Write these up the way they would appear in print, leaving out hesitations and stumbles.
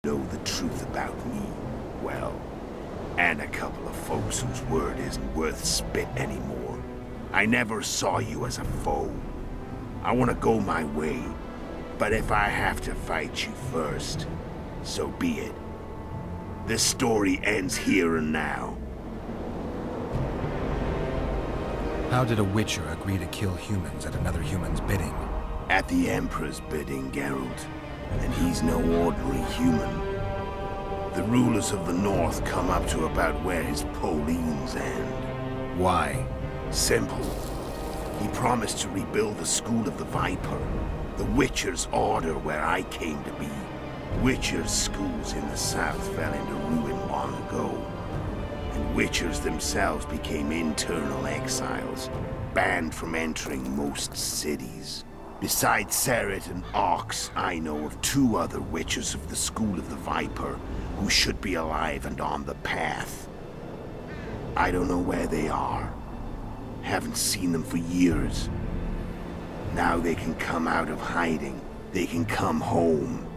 know the truth about me, well, and a couple of folks whose word isn't worth spit anymore. I never saw you as a foe. I want to go my way, but if I have to fight you first, so be it. This story ends here and now. How did a Witcher agree to kill humans at another human's bidding? At the Emperor's bidding, Geralt. And he's no ordinary human. The rulers of the North come up to about where his poleans end. Why? Simple. He promised to rebuild the School of the Viper, the Witcher's order where I came to be. Witcher's schools in the south fell into ruin long ago, and Witchers themselves became internal exiles, banned from entering most cities. Besides Seret and Ox, I know of 2 other Witchers of the School of the Viper who should be alive and on the path. I don't know where they are. Haven't seen them for years. Now they can come out of hiding. They can come home.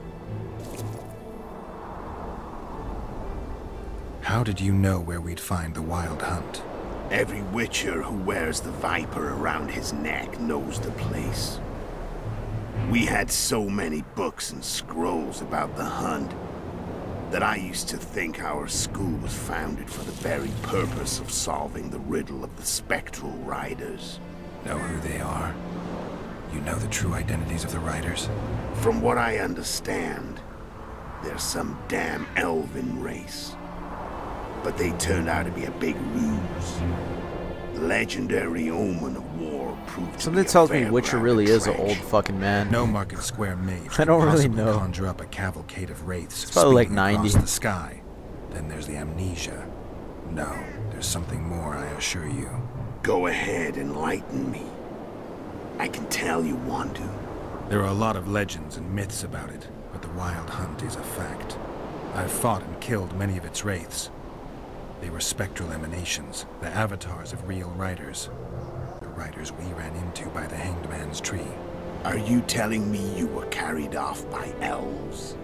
How did you know where we'd find the Wild Hunt? Every Witcher who wears the Viper around his neck knows the place. We had so many books and scrolls about the hunt that I used to think our school was founded for the very purpose of solving the riddle of the spectral riders. Know who they are? You know the true identities of the riders? From what I understand, they're some damn elven race. But they turned out to be a big ruse. The legendary omen of war proved Something to be tells a me fair Witcher ground really of is an old treasure. fucking man. No Market Square mage I don't could really possibly know. conjure up a cavalcade of wraiths It's probably like speeding 90. across the sky. Then there's the amnesia. No, there's something more, I assure you. Go ahead, enlighten me. I can tell you want to. There are a lot of legends and myths about it, but the Wild Hunt is a fact. I've fought and killed many of its wraiths. They were spectral emanations, the avatars of real riders. The riders we ran into by the Hanged Man's tree. Are you telling me you were carried off by elves?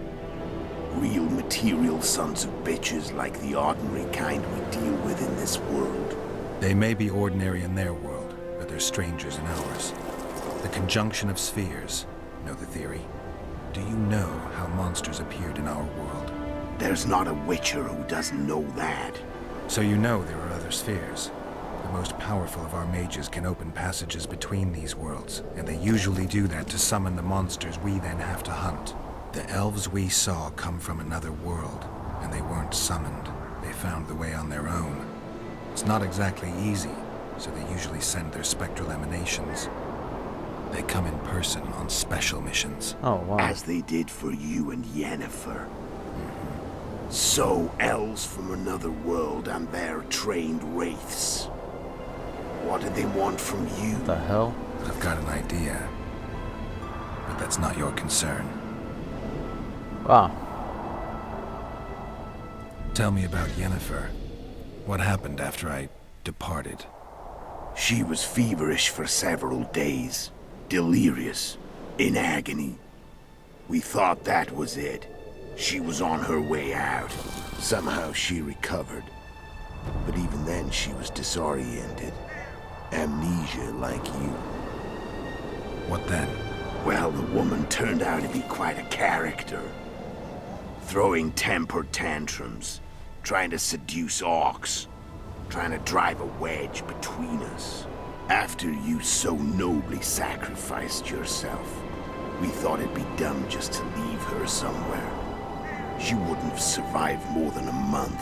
Real material sons of bitches like the ordinary kind we deal with in this world? They may be ordinary in their world, but they're strangers in ours. The conjunction of spheres. Know the theory? Do you know how monsters appeared in our world? There's not a Witcher who doesn't know that. So you know there are other spheres. The most powerful of our mages can open passages between these worlds, and they usually do that to summon the monsters we then have to hunt. The elves we saw come from another world, and they weren't summoned. They found the way on their own. It's not exactly easy, so they usually send their spectral emanations. They come in person on special missions. Oh, wow. As they did for you and Yennefer. So, elves from another world and their trained wraiths. What do they want from you? What the hell? I've got an idea, but that's not your concern. Wow. Tell me about Yennefer. What happened after I departed? She was feverish for several days. Delirious. In agony. We thought that was it. She was on her way out. Somehow she recovered. But even then she was disoriented. Amnesia like you. What then? Well, the woman turned out to be quite a character. Throwing temper tantrums. Trying to seduce orcs. Trying to drive a wedge between us. After you so nobly sacrificed yourself, we thought it'd be dumb just to leave her somewhere. She wouldn't have survived more than a month.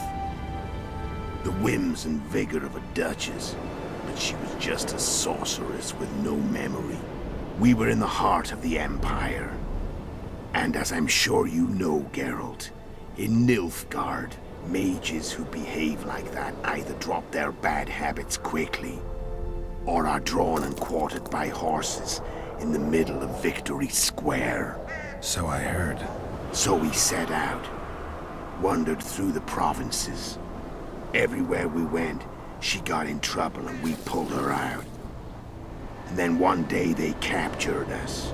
The whims and vigor of a duchess, but she was just a sorceress with no memory. We were in the heart of the Empire. And as I'm sure you know, Geralt, in Nilfgaard, mages who behave like that either drop their bad habits quickly, or are drawn and quartered by horses in the middle of Victory Square. So I heard. So we set out, wandered through the provinces. Everywhere we went, she got in trouble and we pulled her out. And then one day they captured us.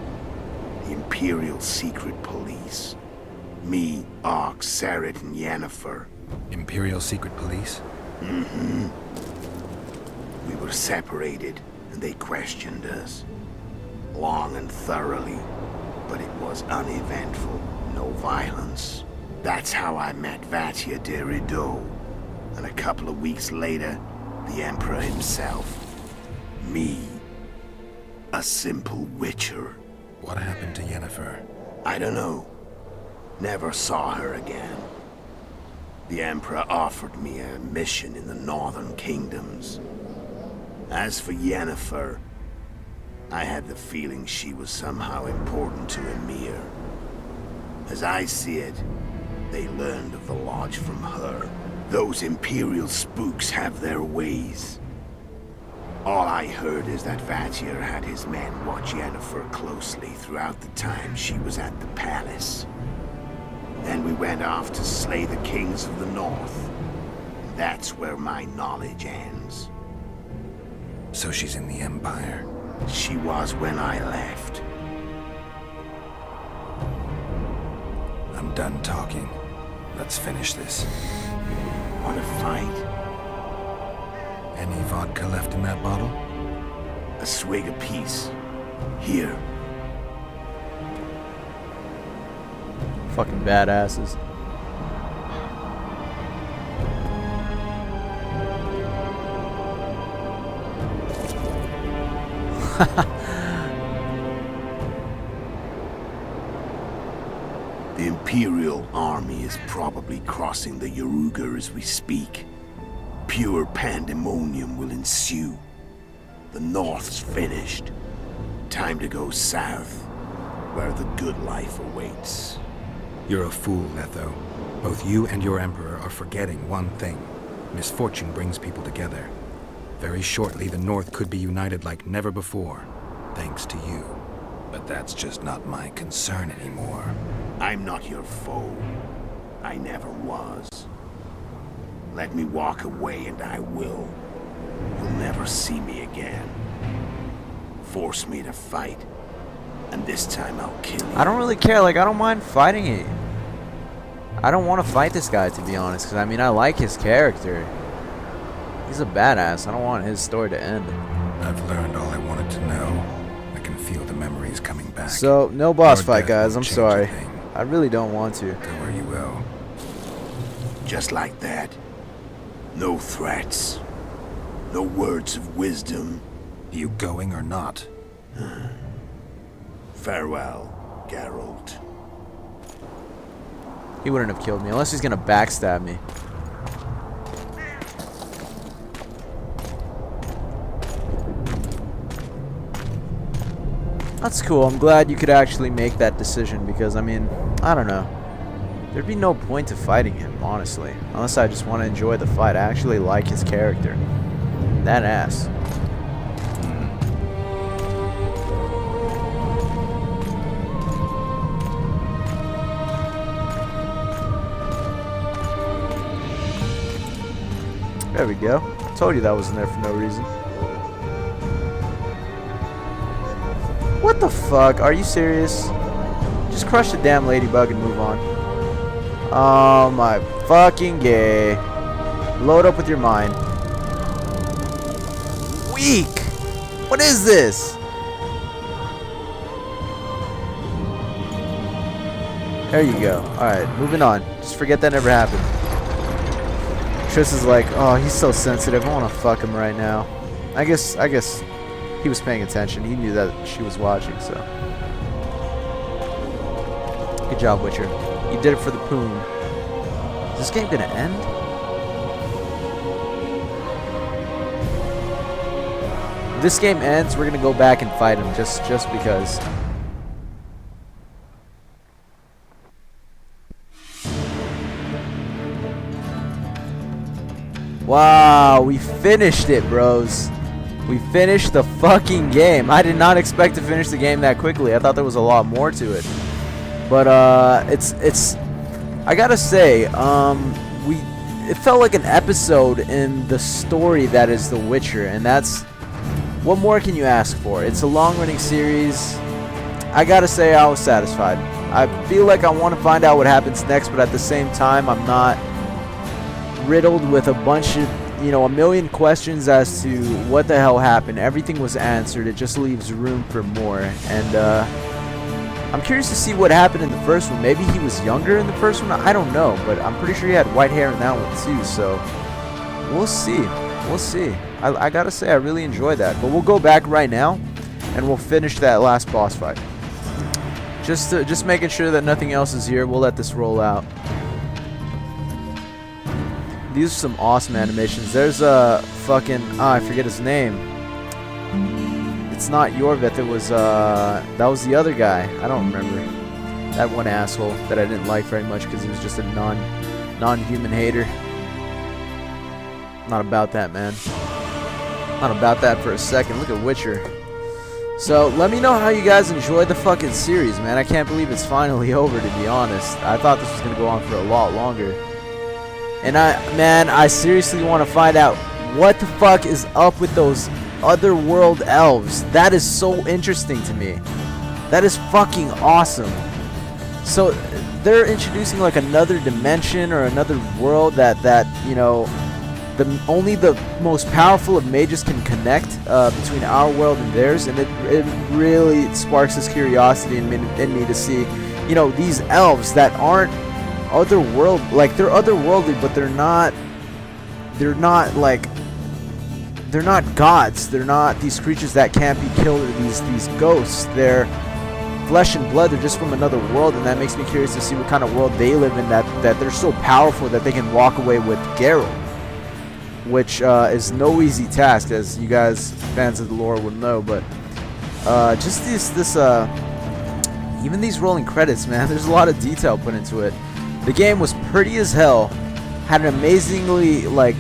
The Imperial Secret Police. Me, Ox, Sarit, and Yennefer. Imperial Secret Police? Mm-hmm. We were separated, and they questioned us. Long and thoroughly, but it was uneventful. No violence. That's how I met Vatia de Radeon. And a couple of weeks later, the Emperor himself. Me. A simple witcher. What happened to Yennefer? I don't know. Never saw her again. The Emperor offered me a mission in the Northern Kingdoms. As for Yennefer, I had the feeling she was somehow important to Emir. As I see it, they learned of the Lodge from her. Those Imperial spooks have their ways. All I heard is that Vatir had his men watch Yennefer closely throughout the time she was at the palace. Then we went off to slay the kings of the North. That's where my knowledge ends. So she's in the Empire. She was when I left. I'm done talking. Let's finish this. Want to fight? Any vodka left in that bottle? A swig apiece. Here. Fucking badasses. The Imperial army is probably crossing the Yaruga as we speak. Pure pandemonium will ensue. The North's finished. Time to go south, where the good life awaits. You're a fool, Letho. Both you and your Emperor are forgetting one thing. Misfortune brings people together. Very shortly, the North could be united like never before, thanks to you. But that's just not my concern anymore. I'm not your foe. I never was. Let me walk away and I will. You'll never see me again. Force me to fight, and this time I'll kill you. I don't really care. Like, I don't mind fighting it. I don't want to fight this guy, to be honest, because I mean, I like his character. He's a badass. I don't want his story to end. I've learned all I wanted to know. I can feel the memories coming back. So, no boss Your fight, death guys. won't I'm change a sorry. thing. I really don't want to. Go where you will. Just like that. No threats. No words of wisdom. You going or not? Farewell, Geralt. He wouldn't have killed me unless he's gonna backstab me. That's cool. I'm glad you could actually make that decision because, I mean, I don't know. There'd be no point to fighting him, honestly. Unless I just want to enjoy the fight. I actually like his character. That ass. There we go. Told you that wasn't there for no reason. What the fuck? Are you serious? Just crush the damn ladybug and move on. Oh my fucking gay. Load up with your mind. Weak! What is this? There you go. Alright, moving on. Just forget that never happened. Triss is like, oh, he's so sensitive. I want to fuck him right now. I guess he was paying attention. He knew that she was watching, so. Good job, Witcher. You did it for the poon. Is this game gonna end? If this game ends, we're gonna go back and fight him just because. Wow, we finished it, bros. We finished the fucking game. I did not expect to finish the game that quickly. I thought there was a lot more to it. But it's I gotta say, it felt like an episode in the story that is The Witcher, and that's what more can you ask for? It's a long-running series. I gotta say, I was satisfied. I feel like I want to find out what happens next, but at the same time, I'm not riddled with a bunch of, you know, a million questions as to what the hell happened. Everything was answered. It just leaves room for more. And I'm curious to see what happened in the first one. Maybe he was younger in the first one. I don't know, but I'm pretty sure he had white hair in that one too. So we'll see. We'll see. I gotta say, I really enjoyed that. But we'll go back right now, and we'll finish that last boss fight. Just making sure that nothing else is here. We'll let this roll out. These are some awesome animations. There's a fucking I forget his name. It's not Yorveth. It was that was the other guy. I don't remember. That one asshole that I didn't like very much because he was just a non-human hater. Not about that, man. Not about that for a second. Look at Witcher. So let me know how you guys enjoyed the fucking series, man. I can't believe it's finally over, to be honest. I thought this was gonna go on for a lot longer. And I seriously want to find out what the fuck is up with those otherworld elves. That is so interesting to me. That is fucking awesome. So they're introducing like another dimension or another world that you know, only the most powerful of mages can connect between our world and theirs, and it really sparks this curiosity in me to see, you know, these elves that aren't otherworld, like they're otherworldly, but they're not gods. They're not these creatures that can't be killed, or these ghosts. They're flesh and blood. They're just from another world, and that makes me curious to see what kind of world they live in, that they're so powerful that they can walk away with Geralt, which is no easy task, as you guys fans of the lore will know. But just this even these rolling credits, man, there's a lot of detail put into it. The game was pretty as hell, had an amazingly like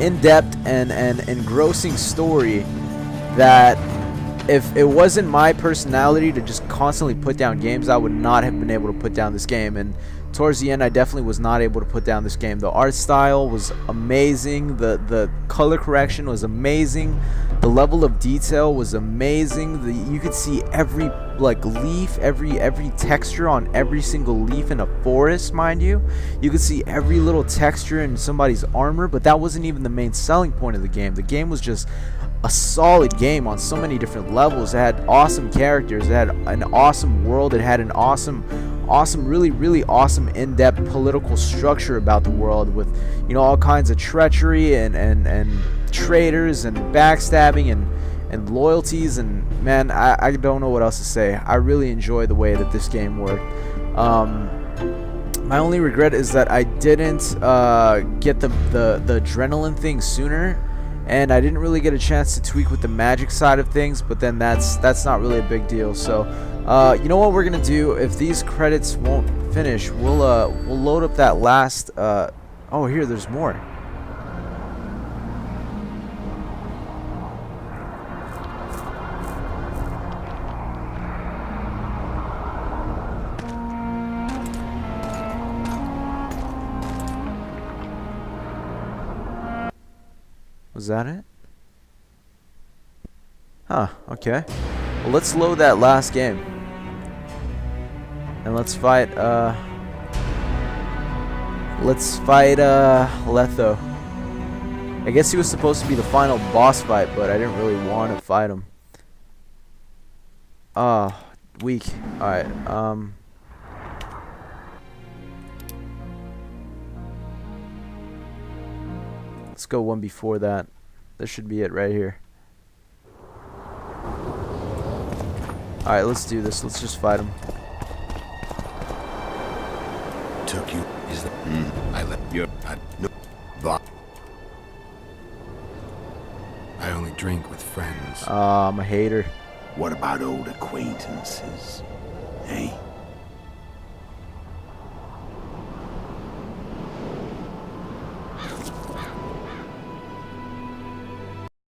in-depth and engrossing story that if it wasn't my personality to just constantly put down games, I would not have been able to put down this game. And towards the end, I definitely was not able to put down this game. The art style was amazing, the color correction was amazing, the level of detail was amazing. You could see every like leaf, every texture on every single leaf in a forest, mind you. You could see every little texture in somebody's armor, but that wasn't even the main selling point of the game. The game was just a solid game on so many different levels. It had awesome characters, it had an awesome world, it had an awesome, really awesome in-depth political structure about the world, with, you know, all kinds of treachery and traitors and backstabbing and loyalties. And man, I don't know what else to say. I really enjoy the way that this game worked. My only regret is that I didn't get the adrenaline thing sooner, and I didn't really get a chance to tweak with the magic side of things. But then that's not really a big deal. So you know what we're gonna do? If these credits won't finish, we'll load up that last. Oh, here, there's more. Was that it? Huh, okay. Well, let's load that last game. And let's fight Letho. I guess he was supposed to be the final boss fight, but I didn't really want to fight him. Weak. Alright, let's go one before that. This should be it right here. Alright, let's do this. Let's just fight him. Took you is the I let you but I only drink with friends. I'm a hater. what about old acquaintances?